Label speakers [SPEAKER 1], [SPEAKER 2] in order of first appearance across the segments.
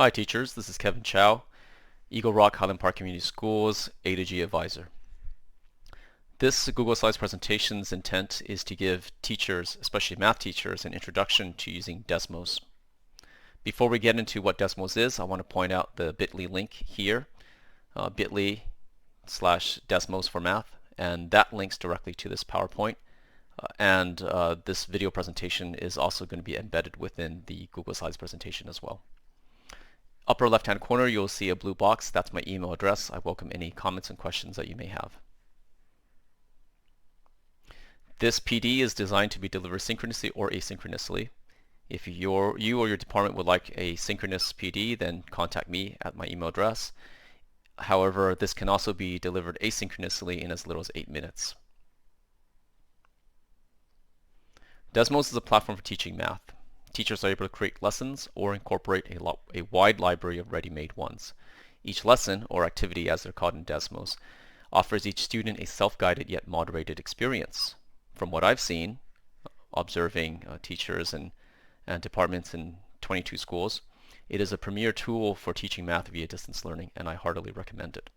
[SPEAKER 1] Hi teachers, this is Kevin Chow, Eagle Rock Highland Park Community Schools A to G advisor. This Google Slides presentation's intent is to give teachers, especially math teachers, an introduction to using Desmos. Before we get into what Desmos is, I want to point out the bit.ly link here, bit.ly/Desmos for Math, and that links directly to this PowerPoint. This video presentation is also going to be embedded within the Google Slides presentation as well. Upper left-hand corner, you'll see a blue box. That's my email address. I welcome any comments and questions that you may have. This PD is designed to be delivered synchronously or asynchronously. If you or your department would like a synchronous PD, then contact me at my email address. However, this can also be delivered asynchronously in as little as 8 minutes. Desmos is a platform for teaching math. Teachers are able to create lessons or incorporate a wide library of ready-made ones. Each lesson, or activity as they're called in Desmos, offers each student a self-guided yet moderated experience. From what I've seen, observing teachers and departments in 22 schools, it is a premier tool for teaching math via distance learning, and I heartily recommend it.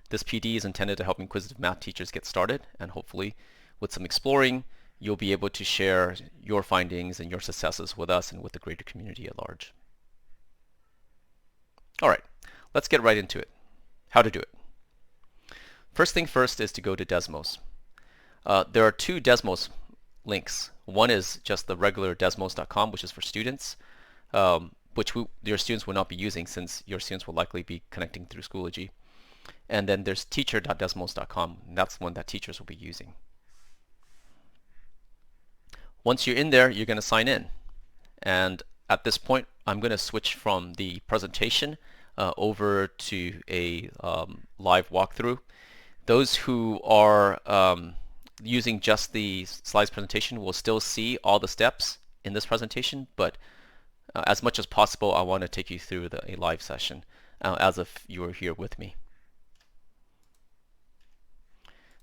[SPEAKER 1] This PD is intended to help inquisitive math teachers get started, and hopefully, with some exploring, you'll be able to share your findings and your successes with us and with the greater community at large. All right, let's get right into it. How to do it. First thing first is to go to Desmos. There are two Desmos links. One is just the regular desmos.com, which is for students, which your students will not be using since your students will likely be connecting through Schoology. And then there's teacher.desmos.com, and that's the one that teachers will be using. Once you're in there, you're going to sign in. And at this point, I'm going to switch from the presentation over to a live walkthrough. Those who are using just the slides presentation will still see all the steps in this presentation, but as much as possible, I want to take you through a live session as if you were here with me.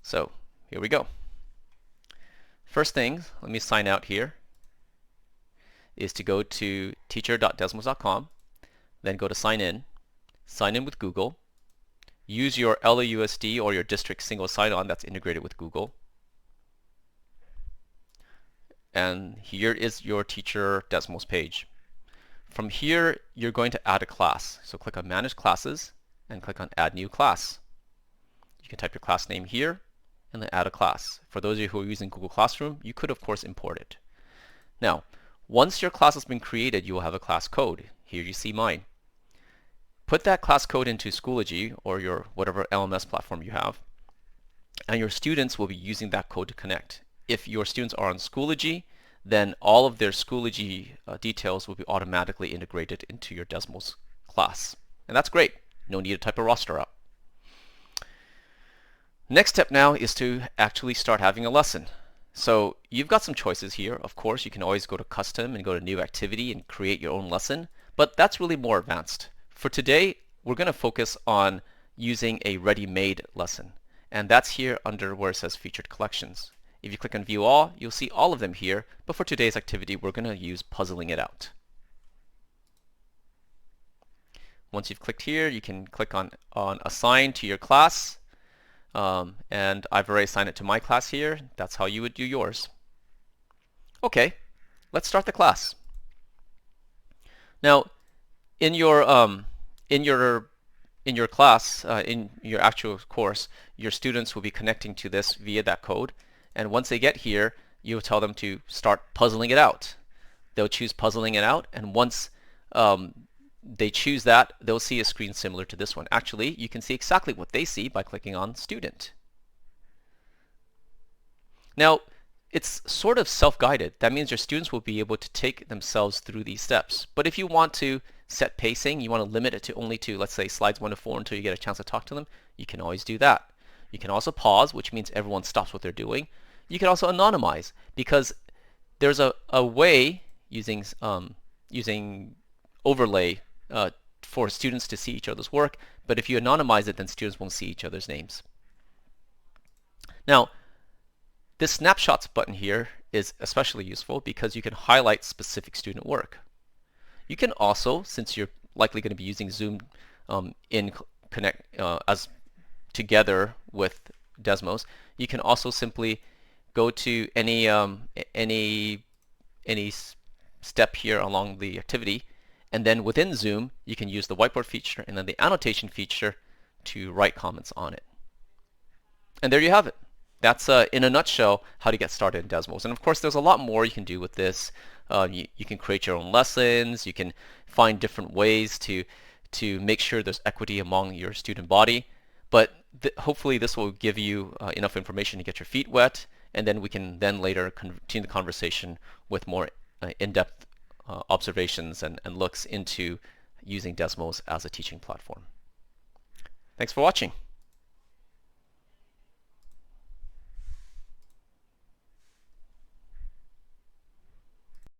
[SPEAKER 1] So here we go. First thing, let me sign out here, is to go to teacher.desmos.com, then go to sign in with Google, use your LAUSD or your district single sign-on that's integrated with Google, and here is your teacher Desmos page. From here, you're going to add a class. So click on Manage Classes and click on Add New Class. You can type your class name here and then add a class. For those of you who are using Google Classroom, you could of course import it. Now, once your class has been created, you will have a class code. Here you see mine. Put that class code into Schoology or your whatever LMS platform you have, and your students will be using that code to connect. If your students are on Schoology, then all of their Schoology details will be automatically integrated into your Desmos class. And that's great. No need to type a roster up. Next step now is to actually start having a lesson. So you've got some choices here. Of course, you can always go to Custom and go to New Activity and create your own lesson, but that's really more advanced. For today, we're going to focus on using a ready-made lesson, and that's here under where it says Featured Collections. If you click on View All, you'll see all of them here, but for today's activity, we're going to use Puzzling It Out. Once you've clicked here, you can click on Assign to your class. And I've already assigned it to my class here. That's how you would do yours. Okay, let's start the class. Now, in your class, in your actual course, your students will be connecting to this via that code. And once they get here, you'll tell them to start puzzling it out. They'll choose Puzzling It Out, and once they choose that, they'll see a screen similar to this one. Actually, you can see exactly what they see by clicking on Student. Now, it's sort of self-guided. That means your students will be able to take themselves through these steps. But if you want to set pacing, you want to limit it to only to, let's say, slides 1 to 4 until you get a chance to talk to them, you can always do that. You can also pause, which means everyone stops what they're doing. You can also anonymize, because there's a way using overlay for students to see each other's work, but if you anonymize it, then students won't see each other's names. Now, this snapshots button here is especially useful because you can highlight specific student work. You can also, since you're likely going to be using Zoom in connect as together with Desmos, you can also simply go to any step here along the activity, and then within Zoom you can use the whiteboard feature and then the annotation feature to write comments on it. And there you have it. That's in a nutshell how to get started in Desmos. And of course there's a lot more you can do with this. You can create your own lessons. You can find different ways to make sure there's equity among your student body. But hopefully this will give you enough information to get your feet wet, and then we can then later continue the conversation with more in-depth observations and looks into using Desmos as a teaching platform. Thanks for watching.